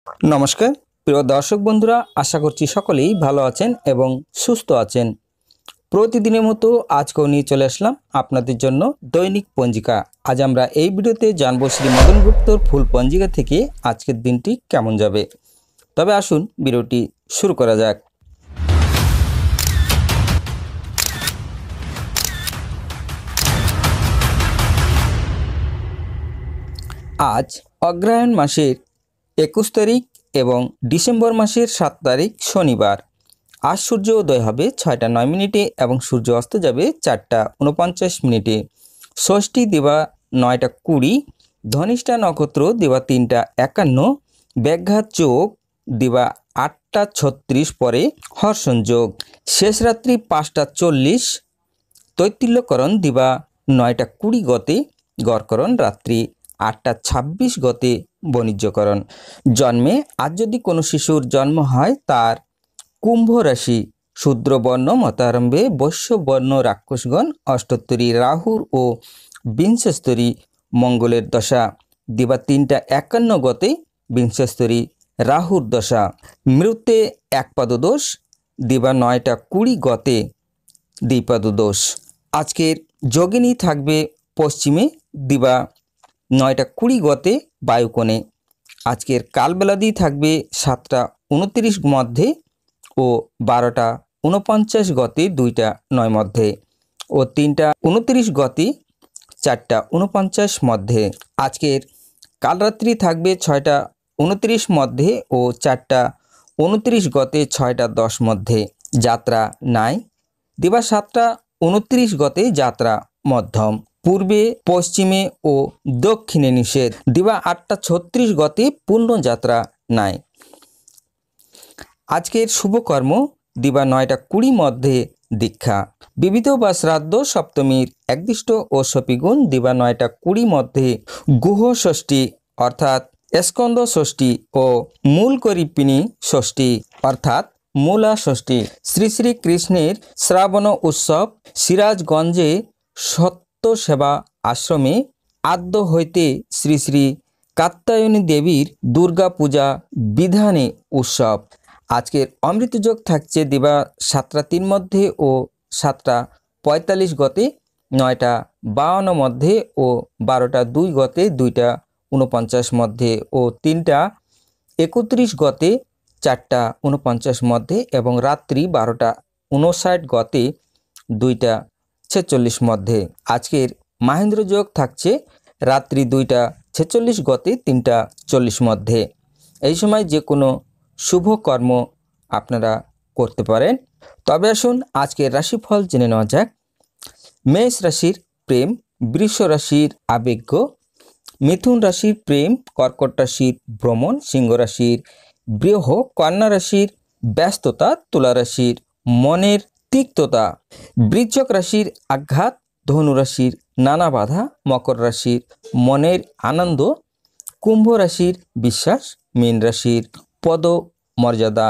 নমস্কার প্রিয় দর্শক বন্ধুরা, আশা করছি সকলেই ভালো আছেন এবং সুস্থ আছেন। প্রতিদিনের মতো আজকেও নিয়ে চলে আসলাম আপনাদের জন্য দৈনিক পঞ্জিকা। আজ আমরা এই ভিডিওতে জানবো শ্রী মদন গুপ্তর ফুল পঞ্জিকা থেকে আজকের দিনটি কেমন যাবে। তবে আসুন ভিডিওটি শুরু করা যাক। আজ অগ্রহায়ণ মাসের 21 তারিখ এবং ডিসেম্বর মাসের 7 তারিখ শনিবার। আজ সূর্য উদয় হবে 6টা 9 মিনিটে এবং সূর্য অস্ত যাবে 4টা 49 মিনিটে। ষষ্ঠী দিবা 9টা 20, ধনিষ্ঠা নক্ষত্র দিবা 3টা 51, ব্যাঘাত যোগ দিবা 8টা 36 পরে হর্ষণ যোগ, শেষ রাত্রি 5টা 40, তৈতিল্যকরণ দিবা 9টা 20 গতে, গড়করণ রাত্রি 8টা 26 গতে বাণিজ্যকরণ। জন্মে আজ যদি কোনো শিশুর জন্ম হয় তার কুম্ভ রাশি, শূদ্রবর্ণ মতারম্ভে বৈশ্যবর্ণ রাক্ষসগণ, অষ্টোত্তরী রাহুর ও বিংশস্তরী মঙ্গলের দশা দিবা 3টা 51 গতে, বিংশস্তরী রাহুর দশা। মৃত্যে একপাদ দোষ দিবা 9টা 20 গতে, দ্বিপাদ দোষ। আজকের যোগিনী থাকবে পশ্চিমে দিবা 9টা 20 গতে বায়ুকোণে। আজকের কালবেলাদি থাকবে 7টা 29 মধ্যে ও 12টা 49 গতে 2টা 9 মধ্যে ও 3টা 29 গতে 4টা 49 মধ্যে। আজকের কালরাত্রি থাকবে 6টা 29 মধ্যে ও 4টা 29 গতে 6টা 10 মধ্যে। যাত্রা নাই দিবা 7টা 29 গতে, যাত্রা মধ্যম। পূর্বে পশ্চিমে ও দক্ষিণে নিষেধ দিবা 8টা 36 গতে, পূর্ণ যাত্রা নাই। আজকের শুভকর্ম দিবা 9টা 20 মধ্যে দীক্ষা। বিবিধ বা শ্রাদ্ধ সপ্তমীর একদিষ্ট ও সপিগুণ দিবা 9টা 20 মধ্যে গুহ ষষ্ঠী অর্থাৎ স্কন্দ ষষ্ঠী ও মূলকরিপিনী ষষ্ঠী অর্থাৎ মূলা ষষ্ঠী। শ্রী শ্রী কৃষ্ণের শ্রাবণ উৎসব সিরাজগঞ্জে সত্য সেবা আশ্রমে আদ্য হইতে শ্রী শ্রী কাত্যায়নী দেবীর দুর্গা পূজা বিধানে উৎসব। আজকের অমৃতযোগ থাকছে দিবা 7টা 3 মধ্যে ও 7টা 45 গতে, 9টা 52 মধ্যে ও 12টা 2 গতে, 2টা 49 মধ্যে ও 3টা 31 গতে, 4টা 49 মধ্যে এবং রাত্রি 12টা 59 গতে, 2টা 46 মধ্যে। আজকের মাহেন্দ্র যোগ থাকছে রাত্রি 2টা 46 গতে, 3টা 40 মধ্যে। এই সময় যে কোনো শুভ কর্ম আপনারা করতে পারেন। তবে আসুন আজকের রাশিফল জেনে নেওয়া যাক। মেষ রাশির প্রেম, বৃষ রাশির আবেগ্য, মিথুন রাশির প্রেম, কর্কট রাশির ভ্রমণ, সিংহ রাশির বৃহ, কন্যা রাশির ব্যস্ততা, তুলা রাশির মনের তিক্ততা, বৃশ্চিক রাশির আঘাত, ধনু রাশির নানা বাধা, মকর রাশির মনের আনন্দ, কুম্ভ রাশির বিশ্বাস, মীন রাশির পদ মর্যাদা।